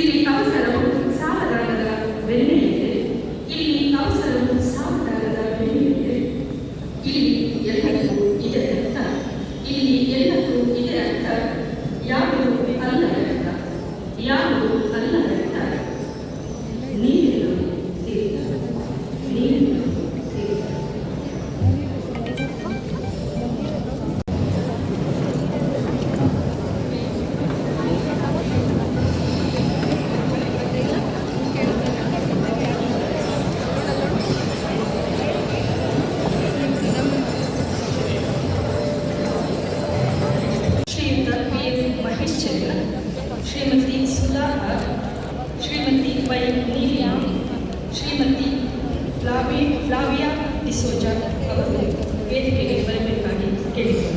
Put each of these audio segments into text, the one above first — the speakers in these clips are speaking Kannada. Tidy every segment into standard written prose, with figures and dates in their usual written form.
ಇಲ್ಲಿ ಅವಸರವು ಸಾವಧಾನದ ಬೆನ್ನೆಯಿದೆ. ಇಲ್ಲಿ ಅವಸರವು ಸಾವಧಾನದ ಬೆನ್ನೆಯಿದೆ. ಇಲ್ಲಿ ಎಲ್ಲಕ್ಕೂ ಇದೆ ಅರ್ಥ. ಇಲ್ಲಿ ಎಲ್ಲಕ್ಕೂ ಇದೆ ಅರ್ಥ. ಯಾವುದು ಅಲ್ಲದರ್ಥ, ಯಾವುದು ಅಲ್ಲದರ್ಥ. ನೀನು ತಿಳಿದ, ನೀನು ತಿಳಿದ. Shrimati Sudha R, Shrimati Y Neeliya, Shrimati Flavia D'Souza ಅವರು ವೇದಿಕೆಗೆ ಬರಬೇಕಾಗಿ ಕೇಳಿದರು.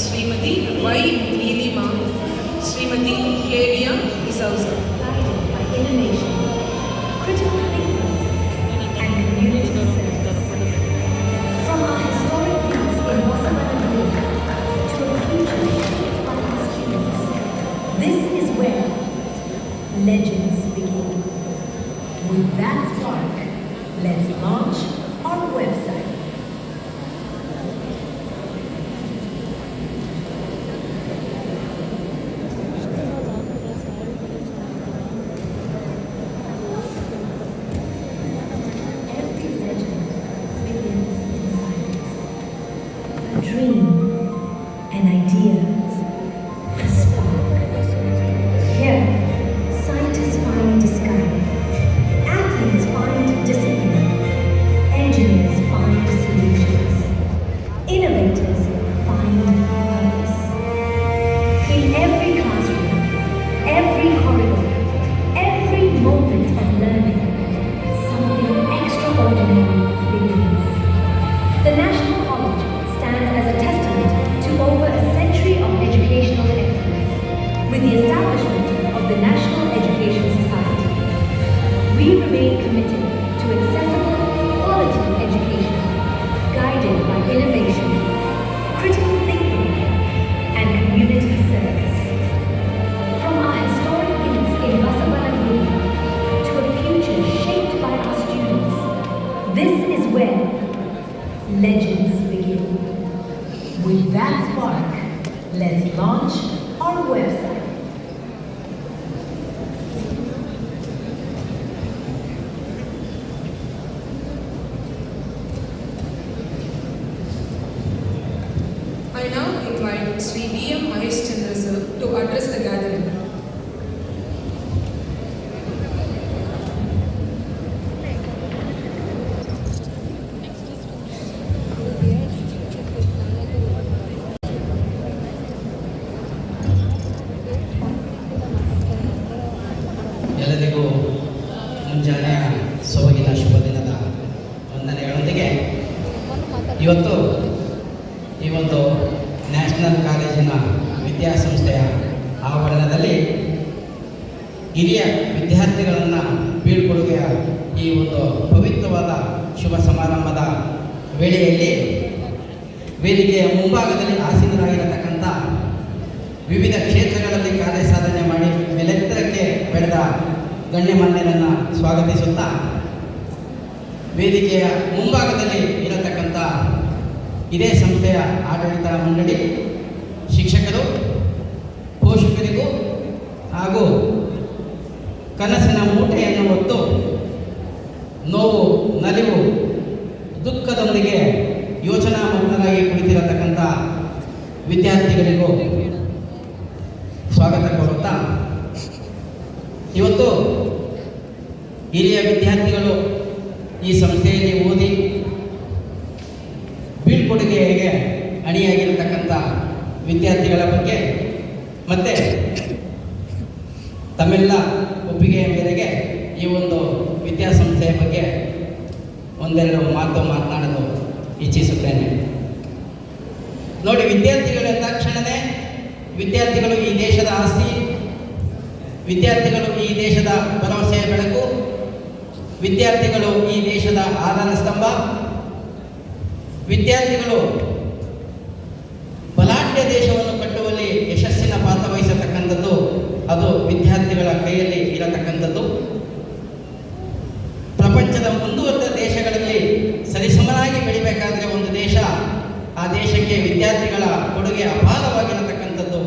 Shrimati Y Neelima, Shrimati Flavia D'Souza. This is where legends begin. With that spark, let's launch our website. Dream, an idea, a spark. Here, scientists find discovery, athletes find discipline, engineers find solutions, innovators find purpose. In every classroom, every corridor, every moment of learning, something extraordinary begins. The National College stands as a testament to over a century of educational excellence. With the establishment of the National Education Society, we remain committed to accessible, quality education, guided by innovation, critical thinking, and community service. From our historic roots in Basavanagundi to a future shaped by our students, this is where legends begin. With that spark, let's launch our website. I now invite Sri V.M. Mahesh Chandra sir to address the gathering. ಎಲ್ಲರಿಗೂ ಮುಂಜಾನೆಯ ಸೊಬಗಿನ ಶುಭ ದಿನದ ವಂದನೆಗಳೊಂದಿಗೆ ಇವತ್ತು ಈ ಒಂದು ನ್ಯಾಷನಲ್ ಕಾಲೇಜಿನ ವಿದ್ಯಾಸಂಸ್ಥೆಯ ಆವರಣದಲ್ಲಿ ಹಿರಿಯ ವಿದ್ಯಾರ್ಥಿಗಳನ್ನು ಬೀಳ್ಕೊಡುಗೆಯ ಈ ಒಂದು ಪವಿತ್ರವಾದ ಶುಭ ಸಮಾರಂಭದ ವೇಳೆಯಲ್ಲಿ ವೇದಿಕೆಯ ಮುಂಭಾಗದಲ್ಲಿ ಆಸೀನರಾಗಿರತಕ್ಕಂಥ ವಿವಿಧ ಕ್ಷೇತ್ರಗಳಲ್ಲಿ ಕಾರ್ಯ ಸಾಧನೆ ಮಾಡಿ ಮೇಲೆತ್ತರಕ್ಕೆ ಬೆಳೆದ ಗಣ್ಯಮಾನ್ಯರನ್ನು ಸ್ವಾಗತಿಸುತ್ತಾ ವೇದಿಕೆಯ ಮುಂಭಾಗದಲ್ಲಿ ಇರತಕ್ಕಂಥ ಇದೇ ಸಂಸ್ಥೆಯ ಆಡಳಿತ ಮಂಡಳಿ, ಶಿಕ್ಷಕರು, ಪೋಷಕರಿಗೂ ಹಾಗೂ ಕನಸಿನ ಮೂಟೆಯನ್ನು ಹೊತ್ತು ನೋವು, ನಲಿವು, ದುಃಖದೊಂದಿಗೆ ಯೋಚನಾ ಮಗ್ನರಾಗಿ ಕುಳಿತಿರತಕ್ಕಂಥ ವಿದ್ಯಾರ್ಥಿಗಳಿಗೂ ಸ್ವಾಗತ ಕೋರುತ್ತಾ, ಇವತ್ತು ಹಿರಿಯ ವಿದ್ಯಾರ್ಥಿಗಳು ಈ ಸಂಸ್ಥೆಯಲ್ಲಿ ಓದಿ ಬೀಳ್ಕೊಡುಗೆಗೆ ಅಣಿಯಾಗಿರತಕ್ಕಂಥ ವಿದ್ಯಾರ್ಥಿಗಳ ಬಗ್ಗೆ ಮತ್ತು ತಮ್ಮೆಲ್ಲ ಒಪ್ಪಿಗೆಯ ಮೇರೆಗೆ ಈ ಒಂದು ವಿದ್ಯಾಸಂಸ್ಥೆಯ ಬಗ್ಗೆ ಒಂದೆರಡು ಮಾತು ಮಾತನಾಡಲು ಇಚ್ಛಿಸುತ್ತೇನೆ. ನೋಡಿ, ವಿದ್ಯಾರ್ಥಿಗಳು ಎಂದ ತಕ್ಷಣವೇ ವಿದ್ಯಾರ್ಥಿಗಳು ಈ ದೇಶದ ಆಸ್ತಿ, ವಿದ್ಯಾರ್ಥಿಗಳು ಈ ದೇಶದ ಭರವಸೆಯ ಬೆಳಕು, ವಿದ್ಯಾರ್ಥಿಗಳು ಈ ದೇಶದ ಆಧಾರ ಸ್ತಂಭ, ವಿದ್ಯಾರ್ಥಿಗಳು ಬಲಾಢ್ಯ ದೇಶವನ್ನು ಕಟ್ಟುವಲ್ಲಿ ಯಶಸ್ಸಿನ ಪಾತ್ರ ವಹಿಸತಕ್ಕಂಥದ್ದು ಅದು ವಿದ್ಯಾರ್ಥಿಗಳ ಕೈಯಲ್ಲಿ ಇರತಕ್ಕಂಥದ್ದು. ಪ್ರಪಂಚದ ಮುಂದುವರೆದ ದೇಶಗಳಲ್ಲಿ ಸರಿಸಮನಾಗಿ ಬೆಳಿಬೇಕಾದರೆ ಒಂದು ದೇಶ, ಆ ದೇಶಕ್ಕೆ ವಿದ್ಯಾರ್ಥಿಗಳ ಕೊಡುಗೆ ಅಪಾರವಾಗಿರತಕ್ಕಂಥದ್ದು.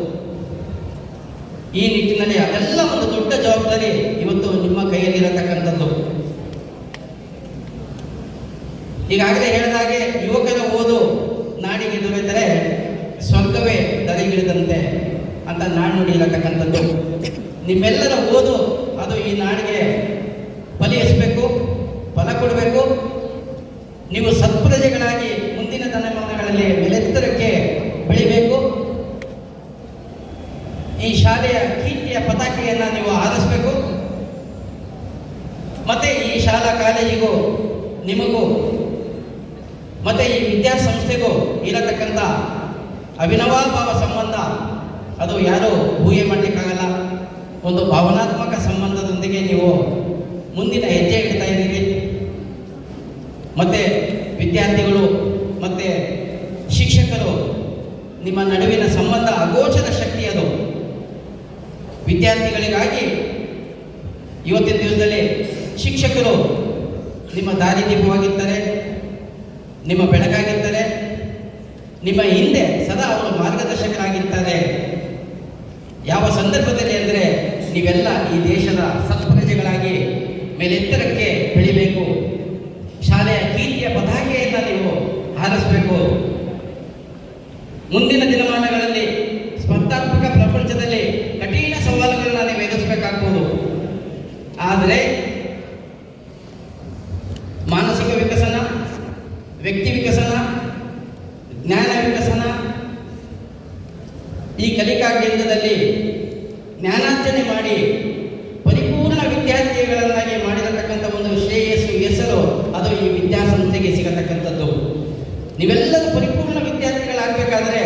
ಈ ನಿಟ್ಟಿನಲ್ಲಿ ಅದೆಲ್ಲ ಒಂದು ದೊಡ್ಡ ಜವಾಬ್ದಾರಿ ಇವತ್ತು ನಿಮ್ಮ ಕೈಯಲ್ಲಿರತಕ್ಕಂಥದ್ದು. ಈಗಾಗಲೇ ಹೇಳಿದಾಗೆ ಯುವಕರ ಓದು ನಾಡಿಗೆ ದೊರೆತರೆ ಸ್ವರ್ಗವೇ ಧರೆಗಿಳಿದಂತೆ ಅಂತ ನಾಣ್ಣುಡಿ ಇರತಕ್ಕಂಥದ್ದು. ನಿಮ್ಮೆಲ್ಲರ ಓದು ಅದು ಈ ನಾಡಿಗೆ ಫಲಿಸಬೇಕು, ಫಲ ಕೊಡಬೇಕು. ನೀವು ಸತ್ಪ್ರಜೆಗಳಾಗಿ ಮುಂದಿನ ದಿನಮಾನಗಳಲ್ಲಿ ಮೇಲೆತ್ತರಕ್ಕೆ ಬೆಳಿಬೇಕು. ಈ ಶಾಲೆಯ ಕೀರ್ತಿಯ ಪತಾಕೆಯನ್ನು ನೀವು ಆರಿಸಬೇಕು. ಮತ್ತೆ ಈ ಶಾಲಾ ಕಾಲೇಜಿಗೂ ನಿಮಗೂ ಮತ್ತು ಈ ವಿದ್ಯಾಸಂಸ್ಥೆಗೂ ಇರತಕ್ಕಂಥ ಅವಿನಾಭಾವ ಸಂಬಂಧ ಅದು ಯಾರೂ ಊಹೆ ಮಾಡಲಿಕ್ಕಾಗಲ್ಲ. ಒಂದು ಭಾವನಾತ್ಮಕ ಸಂಬಂಧದೊಂದಿಗೆ ನೀವು ಮುಂದಿನ ಹೆಜ್ಜೆ ಇಡ್ತಾ ಇದ್ದೀರಿ. ಮತ್ತು ವಿದ್ಯಾರ್ಥಿಗಳು ಮತ್ತು ಶಿಕ್ಷಕರು ನಿಮ್ಮ ನಡುವಿನ ಸಂಬಂಧ ಅಗೋಚರ ಶಕ್ತಿ ಅದು. ವಿದ್ಯಾರ್ಥಿಗಳಿಗಾಗಿ ಇವತ್ತಿನ ದಿವಸದಲ್ಲಿ ಶಿಕ್ಷಕರು ನಿಮ್ಮ ದಾರಿದೀಪವಾಗಿರ್ತಾರೆ, ನಿಮ್ಮ ಬೆಳಕಾಗಿರ್ತಾರೆ, ನಿಮ್ಮ ಹಿಂದೆ ಸದಾ ಅವರು ಮಾರ್ಗದರ್ಶಕರಾಗಿರ್ತಾರೆ. ಯಾವ ಸಂದರ್ಭದಲ್ಲಿ ಅಂದರೆ ನೀವೆಲ್ಲ ಈ ದೇಶದ ಸತ್ಪ್ರಜೆಗಳಾಗಿ ಮೇಲೆತ್ತರಕ್ಕೆ ಬೆಳಿಬೇಕು. ಶಾಲೆಯ ಕೀರ್ತಿಯ ಪತಾಕೆಯನ್ನು ನೀವು ಹಾರಿಸಬೇಕು. ಮುಂದಿನ ದಿನಮಾನಗಳಲ್ಲಿ ಸ್ಪರ್ಧಾತ್ಮಕ ಪ್ರಪಂಚದಲ್ಲಿ ಕಠಿಣ ಸವಾಲುಗಳನ್ನು ನೀವು ಎದುರಿಸಬೇಕಾಗ್ಬೋದು. ಆದರೆ ಮಾನಸಿಕ ವಿಕಸನ, ವ್ಯಕ್ತಿ ವಿಕಸನ, ಜ್ಞಾನ ವಿಕಸನ, ಈ ಕಲಿಕಾ ಕೇಂದ್ರದಲ್ಲಿ ಜ್ಞಾನಾರ್ಜನೆ ಮಾಡಿ ಪರಿಪೂರ್ಣ ವಿದ್ಯಾರ್ಥಿಗಳನ್ನಾಗಿ ಮಾಡಿರತಕ್ಕಂಥ ಒಂದು ಶ್ರೇಯಸ್ಸು, ಹೆಸರು ಅದು ಈ ವಿದ್ಯಾಸಂಸ್ಥೆಗೆ ಸಿಗತಕ್ಕಂಥದ್ದು. ನೀವೆಲ್ಲರೂ ಪರಿಪೂರ್ಣ ವಿದ್ಯಾರ್ಥಿಗಳಾಗಬೇಕಾದ್ರೆ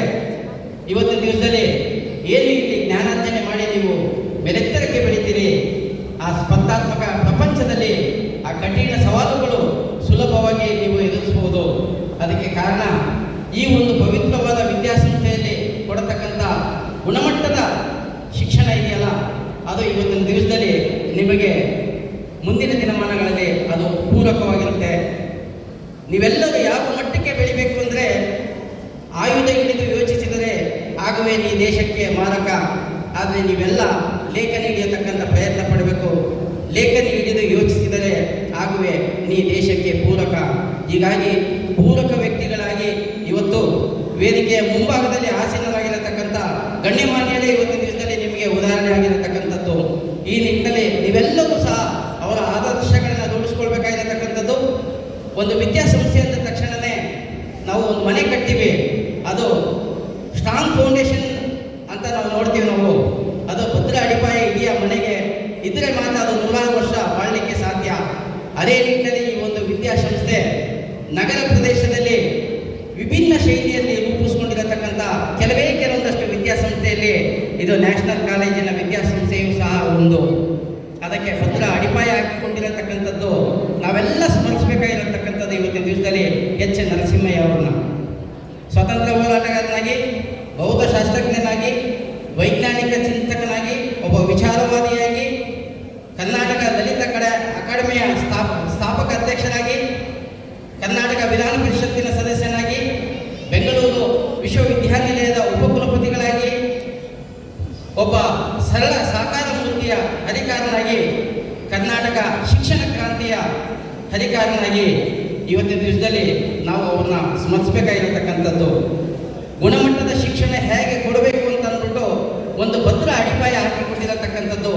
ಇವತ್ತಿನ ದಿವಸದಲ್ಲಿ ಏನು ಇಲ್ಲಿ ಜ್ಞಾನಾರ್ಜನೆ ಮಾಡಿ ನೀವು ಮೇಲೆತ್ತರಕ್ಕೆ ಬೆಳಿತೀರಿ, ಆ ಸ್ಪರ್ಧಾತ್ಮಕ ಪ್ರಪಂಚದಲ್ಲಿ ಆ ಕಠಿಣ ಸವಾಲುಗಳು ಸುಲಭವಾಗಿ ನೀವು ಎದುರಿಸಬಹುದು. ಅದಕ್ಕೆ ಕಾರಣ ಈ ಒಂದು ಪವಿತ್ರವಾದ ವಿದ್ಯಾಸಂಸ್ಥೆಯಲ್ಲಿ ಕೊಡತಕ್ಕಂಥ ಗುಣಮಟ್ಟದ ಶಿಕ್ಷಣ ಇದೆಯಲ್ಲ, ಅದು ಇವತ್ತಿನ ದಿವಸದಲ್ಲಿ ನಿಮಗೆ ಮುಂದಿನ ದಿನಮಾನಗಳಲ್ಲಿ ಅದು ಪೂರಕವಾಗಿರುತ್ತೆ. ನೀವೆಲ್ಲರೂ ಯಾವ ಮಟ್ಟಕ್ಕೆ ಬೆಳಿಬೇಕು ಅಂದರೆ ಆಯುಧ ಹಿಡಿದು ಯೋಚಿಸಿದರೆ ಆಗುವೆ ನೀ ದೇಶಕ್ಕೆ ಮಾರಕ. ಆದರೆ ನೀವೆಲ್ಲ ಲೇಖನಿ ಹಿಡಿಯತಕ್ಕಂಥ ಪ್ರಯತ್ನ ಪಡಬೇಕು. ಲೇಖನಿ ಹಿಡಿದು ಯೋಚಿಸಿದರೆ ಆಗುವೆ ನೀ ದೇಶಕ್ಕೆ ಪೂರಕ. ಹೀಗಾಗಿ ಪೂರಕ ವ್ಯಕ್ತಿಗಳಾಗಿ ಇವತ್ತು ವೇದಿಕೆಯ ಮುಂಭಾಗದಲ್ಲಿ ಆಸೀನರಾಗಿರತಕ್ಕಂಥ ಗಣ್ಯಮಾನ್ಯರೇ ಇವತ್ತಿನ ದಿವಸದಲ್ಲಿ ನಿಮಗೆ ಉದಾಹರಣೆ ಆಗಿರತಕ್ಕಂಥದ್ದು. ಈ ನಿಟ್ಟಿನಲ್ಲಿ ನೀವೆಲ್ಲರೂ ಸಹ ಅವರ ಆದರ್ಶಗಳನ್ನು ರೂಢಿಸ್ಕೊಳ್ಬೇಕಾಗಿರತಕ್ಕಂಥದ್ದು. ಒಂದು ವಿದ್ಯಾಸಂಸ್ಥೆ ಅಂದ ತಕ್ಷಣವೇ ನಾವು ಒಂದು ಮನೆ ಕಟ್ತೀವಿ, ಅದು ಸ್ಟ್ರಾಂಗ್ ಫೌಂಡೇಶನ್ ಅಂತ ನಾವು ನೋಡ್ತೀವಿ. ನಾವು ಅದು ಭದ್ರ ಅಡಿಪಾಯ ಇದೆಯಾ ಮನೆಗೆ ಇದ್ರೆ ಮಾತ್ರ ಅದು 100 ವರ್ಷ ಬಾಳಲಿಕ್ಕೆ ಸಾಧ್ಯ. ಅದೇ ನಿಟ್ಟಿನಲ್ಲಿ ಈ ಒಂದು ವಿದ್ಯಾಸಂಸ್ಥೆ ನಗರ ಪ್ರದೇಶದಲ್ಲಿ ವಿಭಿನ್ನ ಶೈಲಿಯಲ್ಲಿ ರೂಪಿಸಿಕೊಂಡಿರತಕ್ಕಂಥ ಕೆಲವೊಂದಷ್ಟು ವಿದ್ಯಾಸಂಸ್ಥೆಯಲ್ಲಿ ಇದು ನ್ಯಾಷನಲ್ ಕಾಲೇಜಿನ ವಿದ್ಯಾಸಂಸ್ಥೆಯೂ ಸಹ ಒಂದು. ಅದಕ್ಕೆ ಭದ್ರ ಅಡಿಪಾಯ ಹಾಕಿಕೊಂಡಿರತಕ್ಕಂಥದ್ದು ನಾವೆಲ್ಲ ಸ್ಮರಿಸಬೇಕಾಗಿರತಕ್ಕಂಥದ್ದು ಇವತ್ತಿನ ದಿವಸದಲ್ಲಿ ಎಚ್ ನರಸಿಂಹಯ್ಯ ಅವರನ್ನ. ಸ್ವತಂತ್ರ ಹೋರಾಟಗಾರನಾಗಿ, ಭೌತಶಾಸ್ತ್ರಜ್ಞನಾಗಿ, ವೈಜ್ಞಾನಿಕ ಚಿಂತಕನಾಗಿ, ಒಬ್ಬ ವಿಚಾರವಾದಿಯಾಗಿ, ಕರ್ನಾಟಕ ದಲಿತ ಅಕಾಡೆಮಿಯ ಸ್ಥಾಪಕ ಅಧ್ಯಕ್ಷರಾಗಿ, ಹರಿಕಾರನಾಗಿ, ಕರ್ನಾಟಕ ಶಿಕ್ಷಣ ಕ್ರಾಂತಿಯ ಹರಿಕಾರನಾಗಿ ಇವತ್ತಿನ ದಿವಸದಲ್ಲಿ ನಾವು ಅವ್ರನ್ನ ಸ್ಮರಿಸಬೇಕಾಗಿರತಕ್ಕಂಥದ್ದು. ಗುಣಮಟ್ಟದ ಶಿಕ್ಷಣ ಹೇಗೆ ಕೊಡಬೇಕು ಅಂತ ಅಂದ್ಬಿಟ್ಟು ಒಂದು ಭದ್ರ ಅಡಿಪಾಯ ಹಾಕಿಕೊಟ್ಟಿರತಕ್ಕಂಥದ್ದು.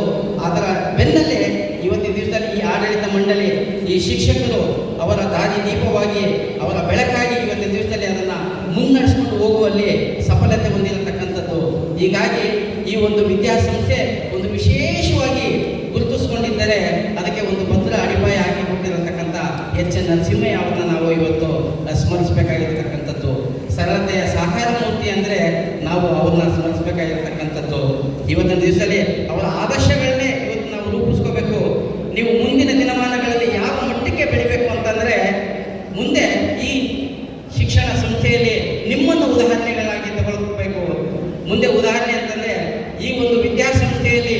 ಅದರ ಬೆನ್ನಲ್ಲೇ ಇವತ್ತಿನ ದಿವಸದಲ್ಲಿ ಈ ಆಡಳಿತ ಮಂಡಳಿ, ಈ ಶಿಕ್ಷಕರು ಅವರ ದಾರಿ ದೀಪವಾಗಿ, ಅವರ ಬೆಳಕಾಗಿ ಇವತ್ತಿನ ದಿವಸದಲ್ಲಿ ಅದನ್ನು ಮುನ್ನಡೆಸ್ಕೊಂಡು ಹೋಗುವಲ್ಲಿ ಸಫಲತೆ ಹೊಂದಿರತಕ್ಕಂಥದ್ದು. ಹೀಗಾಗಿ ಈ ಒಂದು ವಿದ್ಯಾಸಂಸ್ಥೆ ಒಂದು ವಿಶೇಷವಾಗಿ ಗುರುತಿಸ್ಕೊಂಡಿದ್ದರೆ ಅದಕ್ಕೆ ಒಂದು ಭದ್ರ ಅಡಿಪಾಯ ಹಾಕಿಕೊಟ್ಟಿರತಕ್ಕಂಥ ಎಚ್ ಎನ್ ನರಸಿಂಹಯ್ಯ ಅವರನ್ನು ನಾವು ಇವತ್ತು ಸ್ಮರಿಸಬೇಕಾಗಿರತಕ್ಕಂಥದ್ದು. ಸರಳತೆಯ ಸಾಕಾರ ಮೂರ್ತಿ ಅಂದರೆ ನಾವು ಅವ್ರನ್ನ ಸ್ಮರಿಸಬೇಕಾಗಿರತಕ್ಕಂಥದ್ದು. ಇವತ್ತಿನ ದಿವಸದಲ್ಲಿ ಅವರ ಆದರ್ಶಗಳನ್ನೇ ಇವತ್ತು ನಾವು ರೂಪಿಸ್ಕೋಬೇಕು. ನೀವು ಮುಂದಿನ ದಿನಮಾನಗಳಲ್ಲಿ ಯಾವ ಮಟ್ಟಕ್ಕೆ ಬೆಳಿಬೇಕು ಅಂತಂದರೆ, ಮುಂದೆ ಈ ಶಿಕ್ಷಣ ಸಂಸ್ಥೆಯಲ್ಲಿ ನಿಮ್ಮನ್ನು ಉದಾಹರಣೆಗಳಾಗಿ ತಗೊಳ್ಬೇಕು. ಮುಂದೆ ಉದಾಹರಣೆ ಅಂತಂದರೆ, ಈ ಒಂದು ವಿದ್ಯಾಸಂಸ್ಥೆಯಲ್ಲಿ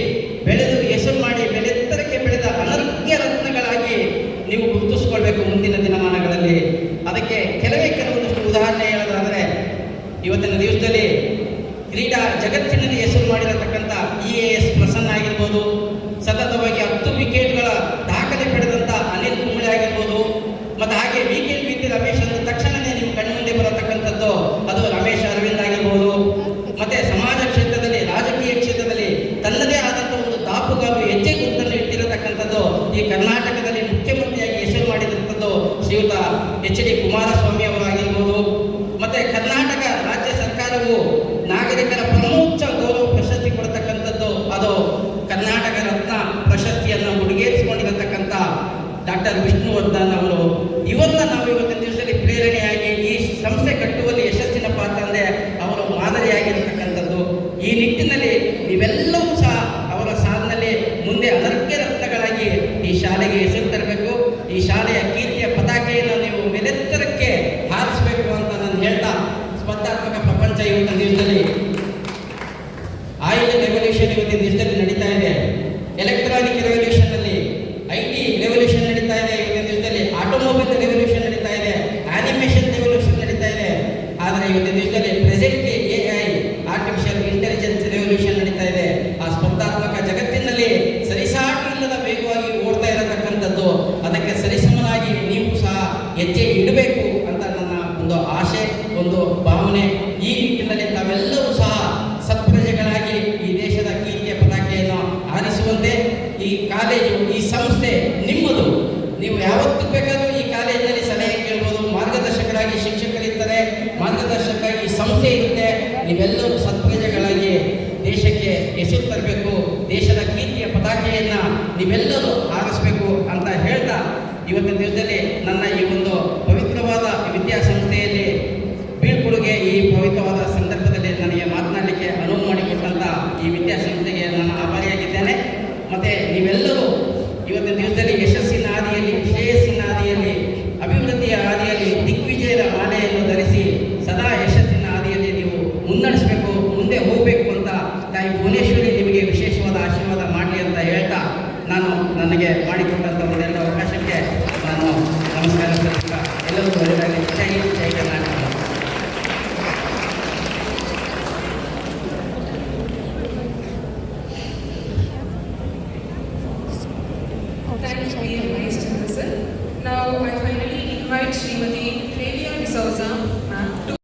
ಬೆಳೆದು ಹೆಸರು ಮಾಡಿ ಬೆಳೆತ್ತರಕ್ಕೆ ಬೆಳೆದ ಅನರ್ಘ್ಯ ರತ್ನಗಳಾಗಿ ನೀವು ಗುರುತಿಸ್ಕೊಳ್ಬೇಕು ಮುಂದಿನ ದಿನಮಾನಗಳಲ್ಲಿ. ಅದಕ್ಕೆ ಕೆಲವೊಂದಷ್ಟು ಉದಾಹರಣೆ ಹೇಳೋದಾದರೆ, ಇವತ್ತಿನ ದಿವಸದಲ್ಲಿ ಕ್ರೀಡಾ ಜಗತ್ತಿನಲ್ಲಿ ಹೆಸರು ಮಾಡಿರತಕ್ಕಂಥ EAS ಪ್ರಸನ್ನ ಆಗಿರ್ಬೋದು, ಸತತವಾಗಿ 10 ವಿಕೆಟ್ಗಳ ದಾಖಲೆ ಪಡೆದಂಥ ಅನಿಲ್ ಕುಂಬ್ಳೆ ಆಗಿರ್ಬೋದು, ಮತ್ತು ಹಾಗೆ ವೀಕೆಂಡ್ ವಿತ್ ರಮೇಶ್ ಅಂದ ತಕ್ಷಣವೇ ನಿಮ್ಮ ಕಣ್ಮುಂದೆ ಬರತಕ್ಕಂಥದ್ದು ಅದು ರಮೇಶ್ ಅರವಿಂದ್ ಆಗಿರ್ಬೋದು. ಮತ್ತು ಸಮಾಜ ಕ್ಷೇತ್ರದಲ್ಲಿ, ರಾಜಕೀಯ ಕ್ಷೇತ್ರದಲ್ಲಿ ತನ್ನದೇ ಆದಂಥ ಒಂದು ದಾಪುಗಾಲು ಹೆಜ್ಜೆ ಗುರುತನ್ನು ಇಟ್ಟಿರತಕ್ಕಂಥದ್ದು ಈ ಕರ್ನಾಟಕದಲ್ಲಿ ಮುಖ್ಯಮಂತ್ರಿಯಾಗಿ ಹೆಸರು ಮಾಡಿದಂಥದ್ದು ಶ್ರೀಯುತ HD ಕುಮಾರಸ್ವಾಮಿ ಅವರಾಗಿರ್ಬೋದು. ಮತ್ತು ಕರ್ನಾಟಕ ರಾಜ್ಯ ಸರ್ಕಾರವು ನಾಗರಿಕರ ಪರಮೋಚ್ಚ ಗೌರವ ಪ್ರಶಸ್ತಿ ಕೊಡತಕ್ಕಂಥದ್ದು ಅದು ಕರ್ನಾಟಕ ರತ್ನ ಪ್ರಶಸ್ತಿಯನ್ನು ಮುಡಿಗೇರಿಸಿಕೊಂಡಿರತಕ್ಕಂಥ ಡಾಕ್ಟರ್ ವಿಷ್ಣುವರ್ಧನ್ ಅವರು. ಇವರನ್ನ ನಾವು ಇವತ್ತಿನ ದಿವಸದಲ್ಲಿ ಪ್ರೇರಣೆಯಾಗಿ ಈ ಸಂಸ್ಥೆ ಕಟ್ಟುವಲ್ಲಿ ಯಶಸ್ಸಿನ ಪಾತ್ರ ಅಂದರೆ ಅವರು ಮಾದರಿಯಾಗಿರತಕ್ಕಂಥದ್ದು. ಈ ನಿಟ್ಟಿನಲ್ಲಿ ನೀವೆಲ್ಲವೂ ಸಹ ಅವರ ಸಾಲಿನಲ್ಲಿ ಮುಂದೆ ಅನರ್ಘ್ಯ ರತ್ನಗಳಾಗಿ ಈ ಶಾಲೆಗೆ ಹೆಸರು ತರಬೇಕು. ಈ ಶಾಲೆಯ ಕೀರ್ತಿಯ ಪತಾಕೆಯನ್ನು ನೀವು ಮೇಲೆತ್ತರಕ್ಕೆ ಹಾರಿಸಬೇಕು ಅಂತ ನಾನು ಹೇಳ್ತಾ, ಸ್ಪರ್ಧಾತ್ಮಕ ಪ್ರಪಂಚ ಇವತ್ತಿನ ದಿವಸದಲ್ಲಿ ಆಯಿಲ್ ರೆವಲ್ಯೂಷನ್ ಇವತ್ತಿನ ದಿವಸದಲ್ಲಿ ನಡೀತಾ ಇದೆ. ಎಲೆಕ್ಟ್ರಾನಿಕ್ ರೆವಲ್ಯೂಷನ್ನಲ್ಲಿ IT ರೆವಲ್ಯೂಷನ್ ನಡೀತಾ ಇದೆ. ಇವತ್ತಿನ ದಿವಸದಲ್ಲಿ ಆಟೋಮೊಬೈಲ್ ರೆವಲ್ಯೂಷನ್ ನಡೀತಾ ಇದೆ, ಆನಿಮೇಷನ್ ರೆವಲ್ಯೂಷನ್ ನಡೀತಾ ಇದೆ. ಆದರೆ ಇವತ್ತಿನ ದಿವಸದಲ್ಲಿ presently AI artificial intelligence revolution ನಡೀತಾ ಇದೆ. ಆ ಸ್ಪರ್ಧಾತ್ಮಕ ಜಗತ್ತಿನಲ್ಲಿ ಸರಿಸಾಟಿ ಇಲ್ಲದ ವೇಗವಾಗಿ ಓಡ್ತಾ ಇರತಕ್ಕಂಥದ್ದು. ಅದಕ್ಕೆ ಸರಿಸಮನಾಗಿ ನೀವು ಸಹ ಹೆಜ್ಜೆ ಇಡಬೇಕು ಅಂತ ನನ್ನ ಒಂದು ಆಶೆ, ಒಂದು ಭಾವನೆ. ಈ ನಿಟ್ಟಿನಲ್ಲಿ ತಾವೆಲ್ಲವೂ ಸಹ ಸತ್ಪ್ರಜೆಗಳಾಗಿ ಈ ದೇಶದ ಕೀರ್ತಿಯ ಪತಾಕೆಯನ್ನು ಆರಿಸುವಂತೆ ಈ ಕಾಲೇಜು, ಈ ಸಂಸ್ಥೆ ನಿಮ್ಮದು. ನೀವು ಯಾವತ್ತೂ ಬೇಕಾದರೂ ಈ ಕಾಲೇಜಿನಲ್ಲಿ ಸಲಹೆ ಕೇಳ್ಬೋದು. ಮಾರ್ಗದರ್ಶಕರಾಗಿ ಶಿಕ್ಷಕರಿರ್ತಾರೆ, ಮಾರ್ಗದರ್ಶಕರಾಗಿ ಈ ಸಂಸ್ಥೆ ಇರುತ್ತೆ. ನೀವೆಲ್ಲರೂ ಸತ್ಪ್ರಜೆಗಳಾಗಿ ದೇಶಕ್ಕೆ ಹೆಸರು ತರಬೇಕು, ದೇಶದ ಕೀರ್ತಿಯ ಪತಾಕೆಯನ್ನು ನೀವೆಲ್ಲರೂ ಆರಿಸಬೇಕು ಅಂತ ಹೇಳ್ತಾ, ಇವತ್ತಿನ ದಿವಸದಲ್ಲಿ ನನ್ನ ಈ ಒಂದು ಪವಿತ್ರವಾದ ವಿದ್ಯಾಸಂಸ್ಥೆಯಲ್ಲಿ ಬೀಳ್ಕೊಡುಗೆ, ಈ ಪವಿತ್ರವಾದ ಸಂದರ್ಭದಲ್ಲಿ ನನಗೆ ಮಾತನಾಡಲಿಕ್ಕೆ ಅನುವು ಮಾಡಿಕೊಟ್ಟಂಥ ಈ ವಿದ್ಯಾಸಂಸ್ಥೆಗೆ ನಾನು ಆಭಾರಿಯಾಗಿದ್ದೇನೆ. ಮತ್ತು ನೀವೆಲ್ಲರೂ ಇವತ್ತಿನ ದಿವಸದಲ್ಲಿ ಯಶಸ್ಸಿನ ಹಾದಿಯಲ್ಲಿ, ಶ್ರೇಯಸ್ಸಿನ ಹಾದಿಯಲ್ಲಿ, ಅಭಿವೃದ್ಧಿಯ ಹಾದಿಯಲ್ಲಿ ದಿಗ್ವಿಜಯದ ಮಾಲೆಯನ್ನು ಧರಿಸಿ ಸದಾ ಯಶಸ್ಸಿನ ಹಾದಿಯಲ್ಲಿ ನೀವು ಮುನ್ನಡೆಸಬೇಕು, ಮುಂದೆ ಹೋಗಬೇಕು ಅಂತ ತಾಯಿ ಭುವನೇಶ್ವರಿ ನಿಮಗೆ ವಿಶೇಷವಾದ ಆಶೀರ್ವಾದ ಮಾಡಲಿ ಅಂತ ಹೇಳ್ತಾ, ನಾನು ನನಗೆ ಮಾಡಿಕೊಟ್ಟಂಥ ಒಂದೆಲ್ಲ ಅವಕಾಶಕ್ಕೆ ನಾನು ನಮಸ್ಕಾರ ಸಲ್ಲಿಸ್ತಾ ಎಲ್ಲರಿಗೂ ಒಳ್ಳೆಯದಾಗಲಿ. ಜೈ ಜೈ Karnataka. Thank you, PM Vice Chancellor. Now I finally invite Srimati Flavia D'Souza, ma'am, to